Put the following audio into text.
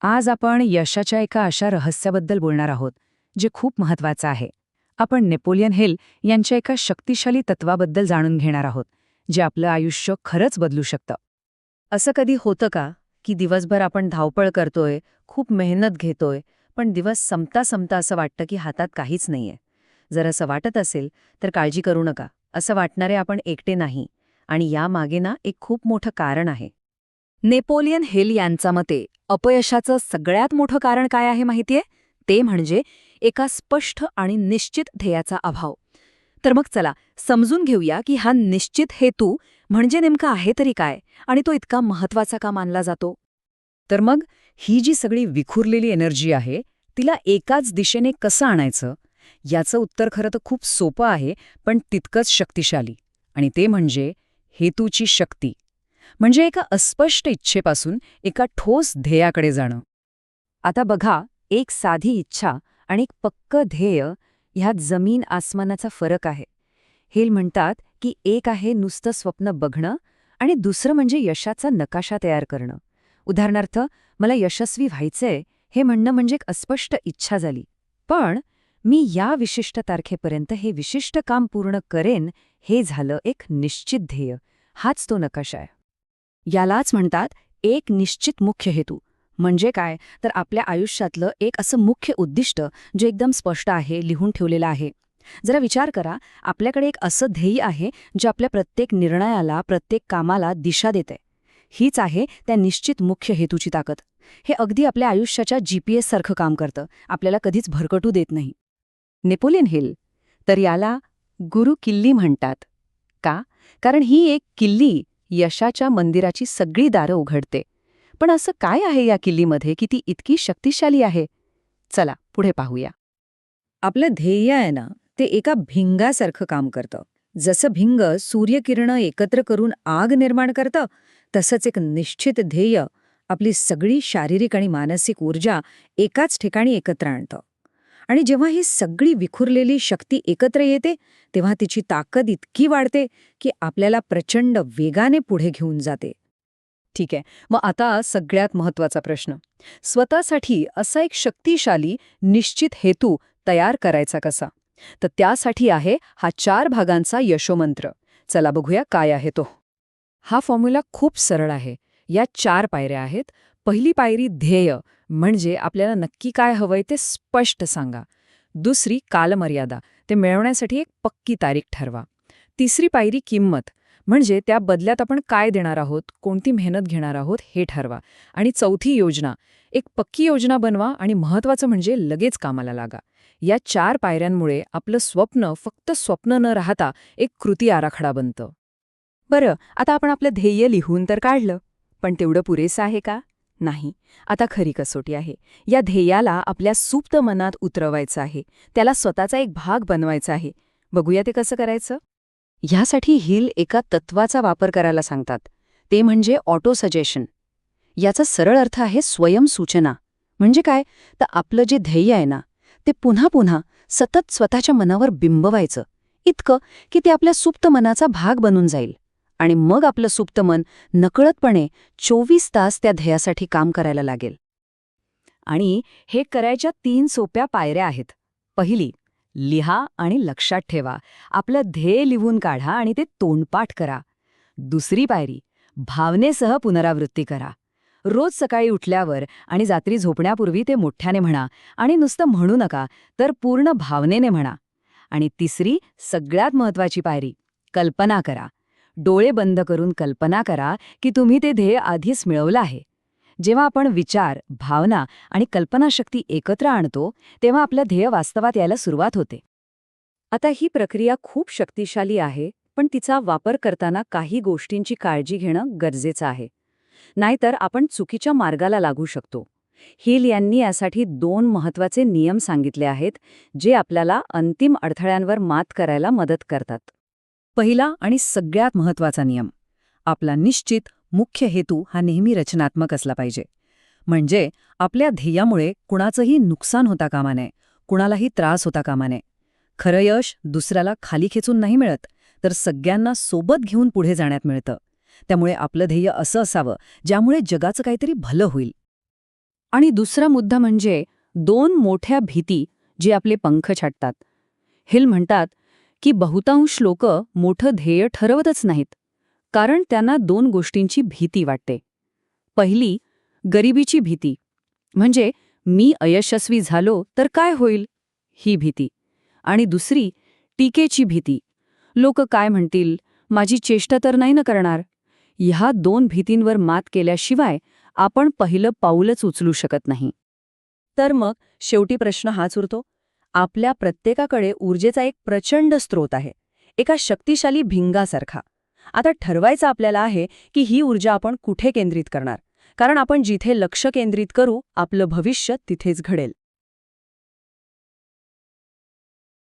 आज आपण यशाच्या एका अशा रहस्याबद्दल बोलणार आहोत जे खूप महत्वाचं आहे. आपण नेपोलियन हिल यांच्या एका शक्तिशाली तत्वाबद्दल जाणून घेणार आहोत जे आपलं आयुष्य खरंच बदलू शकतं. असं कधी होतं का की दिवसभर आपण धावपळ करतोय, खूप मेहनत घेतोय, पण दिवस संपता संपता असं वाटतं की हातात काहीच नाहीये? जर असं वाटत असेल तर काळजी करू नका. असं वाटणारे आपण एकटे नाही, आणि यामागे ना एक खूप मोठं कारण आहे. नेपोलियन हिल यांच्या मते अपयशाचं सगळ्यात मोठं कारण काय आहे माहितीये? ते म्हणजे एका स्पष्ट आणि निश्चित ध्येयाचा अभाव. तर मग चला समजून घेऊया की हा निश्चित हेतू म्हणजे नेमका आहे तरी काय, आणि तो इतका महत्वाचा का मानला जातो. तर मग ही जी सगळी विखुरलेली एनर्जी आहे तिला एकाच दिशेने कसं आणायचं, याचं उत्तर खरं तर खूप सोपं आहे, पण तितकंच शक्तिशाली. आणि ते म्हणजे हेतूची शक्ती. म्हणजे एका अस्पष्ट इच्छेपासून एका ठोस ध्येयाकडे जाणं. आता बघा, एक साधी इच्छा आणि एक पक्कं ध्येय ह्यात जमीन आसमानाचा फरक आहे. हेल म्हणतात की एक आहे नुसतं स्वप्न बघणं आणि दुसरं म्हणजे यशाचा नकाशा तयार करणं. उदाहरणार्थ, मला यशस्वी व्हायचंय हे म्हणणं म्हणजे एक अस्पष्ट इच्छा झाली. पण मी या विशिष्ट तारखेपर्यंत हे विशिष्ट काम पूर्ण करेन हे झालं एक निश्चित ध्येय. हाच तो नकाशा आहे. यालाच म्हणतात एक निश्चित मुख्य हेतू. म्हणजे काय, तर आपल्या आयुष्यातलं एक असं मुख्य उद्दिष्ट जे एकदम स्पष्ट आहे, लिहून ठेवलेलं आहे. जरा विचार करा, आपल्याकडे एक असं ध्येय आहे जे आपल्या प्रत्येक निर्णयाला, प्रत्येक कामाला दिशा देते. हीच आहे त्या निश्चित मुख्य हेतूची ताकद. हे अगदी आपल्या आयुष्याच्या GPS सारखं काम करतं, आपल्याला कधीच भरकटू देत नाही. नेपोलियन हिल तर याला गुरु किल्ली म्हणतात. का? कारण ही एक किल्ली यशाच्या मंदिराची सगळी दारं उघडते. पण असं काय आहे या किल्लीमध्ये की ती इतकी शक्तिशाली आहे? चला पुढे पाहूया. आपलं ध्येय आहे ना, ते एका भिंगासारखं काम करतं. जसं भिंग सूर्यकिरणं एकत्र करून आग निर्माण करतं, तसंच एक निश्चित ध्येय आपली सगळी शारीरिक आणि मानसिक ऊर्जा एकाच ठिकाणी एकत्र आणतं. आणि जेव्हा ही सगळी विखुरलेली शक्ती एकत्र येते, तेव्हा तिची ताकद इतकी वाढते की आपल्याला प्रचंड वेगाने पुढे घेऊन जाते. ठीक आहे, मग आता सगळ्यात महत्वाचा प्रश्न. स्वतःसाठी असा एक शक्तिशाली निश्चित हेतू तयार करायचा कसा? तर त्यासाठी आहे हा 4 भागांचा यशोमंत्र. चला बघूया काय आहे तो. हा फॉर्म्युला खूप सरळ आहे. या 4 पायऱ्या आहेत. पहिली पायरी ध्येय, म्हणजे आपल्याला नक्की काय हवंय ते स्पष्ट सांगा. दुसरी कालमर्यादा, ते मिळवण्यासाठी एक पक्की तारीख ठरवा. तिसरी पायरी किंमत, म्हणजे त्या बदल्यात आपण काय देणार आहोत, कोणती मेहनत घेणार आहोत हे ठरवा. आणि चौथी योजना, एक पक्की योजना बनवा आणि महत्वाचं म्हणजे लगेच कामाला लागा. या 4 पायऱ्यांमुळे आपलं स्वप्न फक्त स्वप्न न राहता एक कृती आराखडा बनतं. बरं, आता आपण आपलं ध्येय लिहून तर काढलं, पण तेवढं पुरेसं आहे का? नाही. आता खरी कसोटी आहे. या ध्येयाला आपल्या सुप्त मनात उतरवायचं आहे. त्याला स्वतःचा एक भाग बनवायचा आहे. बघूया ते कसं करायचं? ह्यासाठी हिल एका तत्वाचा वापर करायला सांगतात. ते म्हणजे ऑटो सजेशन. याचा सरळ अर्थ आहे स्वयंसूचना. म्हणजे काय, तर आपलं जे ध्येय आहे ना, ते पुन्हा पुन्हा सतत स्वतःच्या मनावर बिंबवायचं, इतकं की ते आपल्या सुप्त मनाचा भाग बनून जाईल. आणि मग आपलं सुप्त मन नकळतपणे 24 तास त्या ध्येयासाठी काम करायला लागेल. आणि हे करायच्या 3 सोप्या पायऱ्या आहेत. पहिली, लिहा आणि लक्षात ठेवा. आपलं ध्येय लिहून काढा आणि ते तोंडपाठ करा. दुसरी पायरी, भावनेसह पुनरावृत्ती करा. रोज सकाळी उठल्यावर आणि रात्री झोपण्यापूर्वी ते मोठ्याने म्हणा, आणि नुसतं म्हणू नका, तर पूर्ण भावनेने म्हणा. आणि तिसरी, सगळ्यात महत्वाची पायरी, कल्पना करा. डोळे बंद करून कल्पना करा की तुम्ही ते ध्येय आधीच मिळवलं आहे. जेव्हा आपण विचार, भावना आणि कल्पनाशक्ती एकत्र आणतो, तेव्हा आपलं ध्येय वास्तवात यायला सुरुवात होते. आता ही प्रक्रिया खूप शक्तिशाली आहे, पण तिचा वापर करताना काही गोष्टींची काळजी घेणं गरजेचं आहे. नाहीतर आपण चुकीच्या मार्गाला लागू शकतो. हिल यांनी यासाठी 2 महत्वाचे नियम सांगितले आहेत, जे आपल्याला अंतिम अडथळ्यांवर मात करायला मदत करतात. पहिला आणि सगळ्यात महत्वाचा नियम, आपला निश्चित मुख्य हेतू हा नेहमी रचनात्मक असला पाहिजे. म्हणजे आपल्या ध्येयामुळे कुणाचंही नुकसान होता कामा नये, कुणालाही त्रास होता कामा नये. खरं यश दुसऱ्याला खाली खेचून नाही मिळत, तर सगळ्यांना सोबत घेऊन पुढे जाण्यात मिळतं. त्यामुळे आपलं ध्येय असं असावं ज्यामुळे जगाचं काहीतरी भलं होईल. आणि दुसरा मुद्दा म्हणजे 2 मोठ्या भीती जे आपले पंख छाटतात. हिल म्हणतात की बहुतांश लोक मोठं ध्येय ठरवतच नाहीत, कारण त्यांना 2 गोष्टींची भीती वाटते. पहिली, गरिबीची भीती, म्हणजे मी अयशस्वी झालो तर काय होईल, ही भीती. आणि दुसरी, टीकेची भीती. लोक काय म्हणतील, माझी चेष्टा तर नाही ना करणार. ह्या 2 भीतींवर मात केल्याशिवाय आपण पहिलं पाऊलच उचलू शकत नाही. तर मग शेवटी प्रश्न हाच उरतो, आपल्या प्रत्येकाकडे ऊर्जेचा एक प्रचंड स्रोत आहे, एका शक्तिशाली भिंगासारखा. आता ठरवायचं आपल्याला आहे की ही ऊर्जा आपण कुठे केंद्रित करणार, कारण आपण जिथे लक्ष केंद्रित करू आपलं भविष्य तिथेच घडेल.